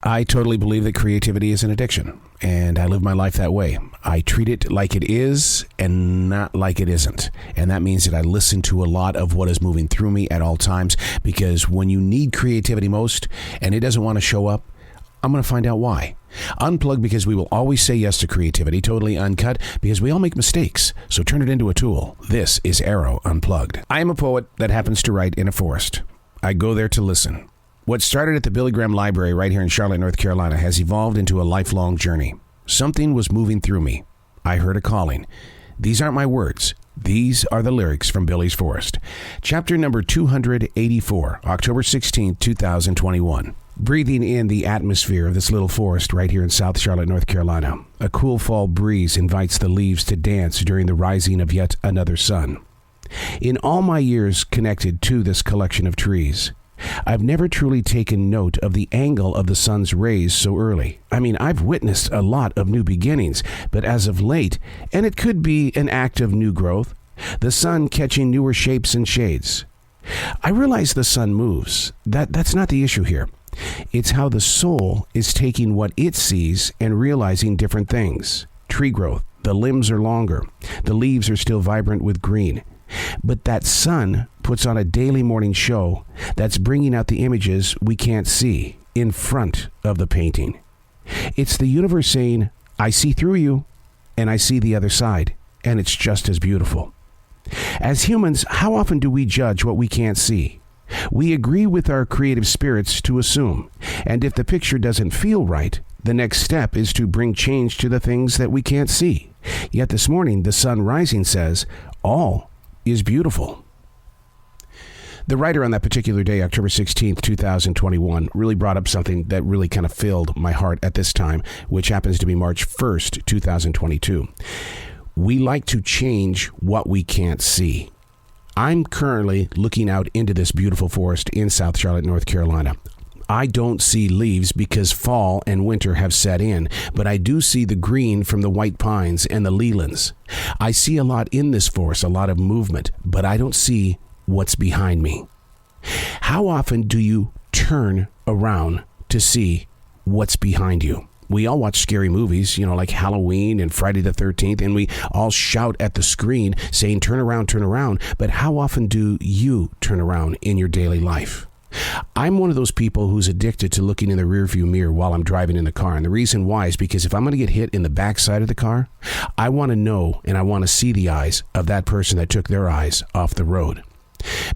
I totally believe that creativity is an addiction, and I live my life that way. I treat it like it is and not like it isn't. And that means that I listen to a lot of what is moving through me at all times, because when you need creativity most and it doesn't want to show up, I'm going to find out why. Unplugged, because we will always say yes to creativity. Totally Uncut, because we all make mistakes, so turn it into a tool. This is Arroe Unplugged. I am a poet that happens to write in a forest. I go there to listen. What started at the Billy Graham Library right here in Charlotte, North Carolina, has evolved into a lifelong journey. Something was moving through me. I heard a calling. These aren't my words. These are the lyrics from Billy's Forest. Chapter number 284, October 16, 2021. Breathing in the atmosphere of this little forest right here in South Charlotte, North Carolina, a cool fall breeze invites the leaves to dance during the rising of yet another sun. In all my years connected to this collection of trees, I've never truly taken note of the angle of the sun's rays so early. I mean, I've witnessed a lot of new beginnings, but as of late, and it could be an act of new growth, the sun catching newer shapes and shades. I realize the sun moves. That's not the issue here. It's how the soul is taking what it sees and realizing different things. Tree growth, the limbs are longer, the leaves are still vibrant with green. But that sun puts on a daily morning show that's bringing out the images we can't see in front of the painting. It's the universe saying, I see through you, and I see the other side, and it's just as beautiful. As humans, how often do we judge what we can't see? We agree with our creative spirits to assume, and if the picture doesn't feel right, the next step is to bring change to the things that we can't see. Yet this morning, the sun rising says, all is beautiful. The writer on that particular day, October 16th, 2021, really brought up something that really kind of filled my heart at this time, which happens to be March 1st, 2022. We like to change what we can't see. I'm currently looking out into this beautiful forest in South Charlotte, North Carolina. I don't see leaves because fall and winter have set in, but I do see the green from the white pines and the lelands. I see a lot in this forest, a lot of movement, but I don't see what's behind me. How often do you turn around to see what's behind you? We all watch scary movies, like Halloween and Friday the 13th, and we all shout at the screen saying, turn around, but how often do you turn around in your daily life? I'm one of those people who's addicted to looking in the rearview mirror while I'm driving in the car. And the reason why is because if I'm going to get hit in the backside of the car, I want to know and I want to see the eyes of that person that took their eyes off the road.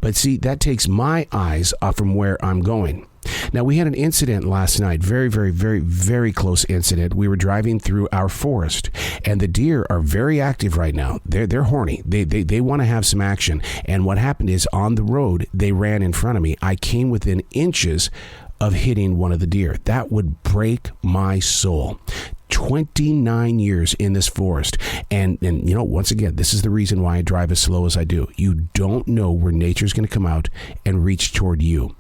But see, that takes my eyes off from where I'm going. Now, we had an incident last night, very, very, very, very close incident. We were driving through our forest, and the deer are very active right now. They're horny. They want to have some action. And what happened is on the road, they ran in front of me. I came within inches of hitting one of the deer. That would break my soul. 29 years in this forest. And once again, this is the reason why I drive as slow as I do. You don't know where nature's going to come out and reach toward you.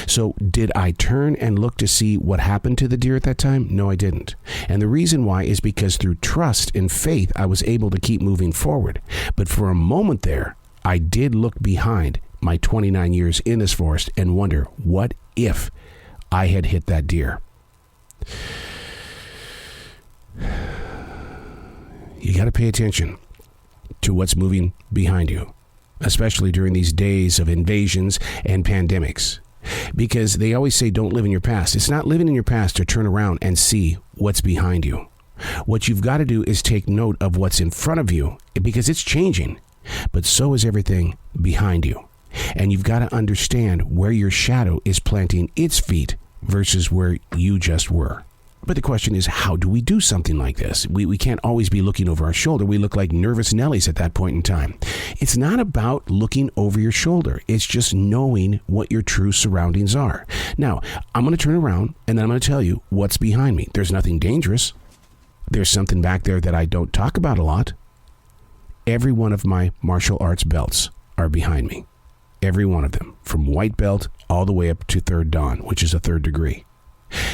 So did I turn and look to see what happened to the deer at that time? No, I didn't. And the reason why is because through trust and faith, I was able to keep moving forward. But for a moment there, I did look behind my 29 years in this forest and wonder, what if I had hit that deer? You got to pay attention to what's moving behind you, especially during these days of invasions and pandemics. Because they always say don't live in your past. It's not living in your past to turn around and see what's behind you. What you've got to do is take note of what's in front of you, because it's changing, but so is everything behind you. And you've got to understand where your shadow is planting its feet versus where you just were. But the question is, how do we do something like this? We can't always be looking over our shoulder. We look like nervous Nellies at that point in time. It's not about looking over your shoulder. It's just knowing what your true surroundings are. Now, I'm going to turn around and then I'm going to tell you what's behind me. There's nothing dangerous. There's something back there that I don't talk about a lot. Every one of my martial arts belts are behind me. Every one of them, from white belt all the way up to third dan, which is a third degree.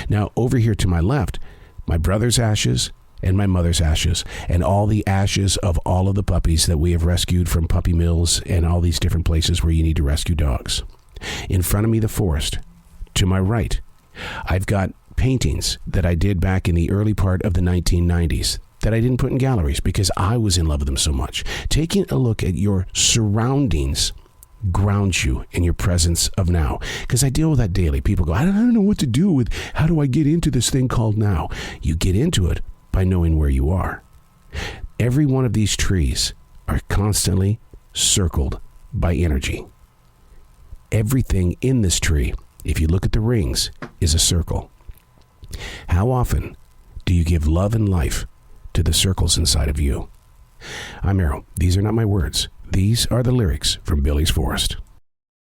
Now, over here to my left, my brother's ashes and my mother's ashes and all the ashes of all of the puppies that we have rescued from puppy mills and all these different places where you need to rescue dogs. In front of me, the forest. To my right, I've got paintings that I did back in the early part of the 1990s that I didn't put in galleries because I was in love with them so much. Taking a look at your surroundings grounds you in your presence of now. Because I deal with that daily. People go, I don't know what to do with, how do I get into this thing called now? You get into it by knowing where you are. Every one of these trees are constantly circled by energy. Everything in this tree, if you look at the rings, is a circle. How often do you give love and life to the circles inside of you? I'm Arroe. These are not my words. These are the lyrics from Billy's Forest.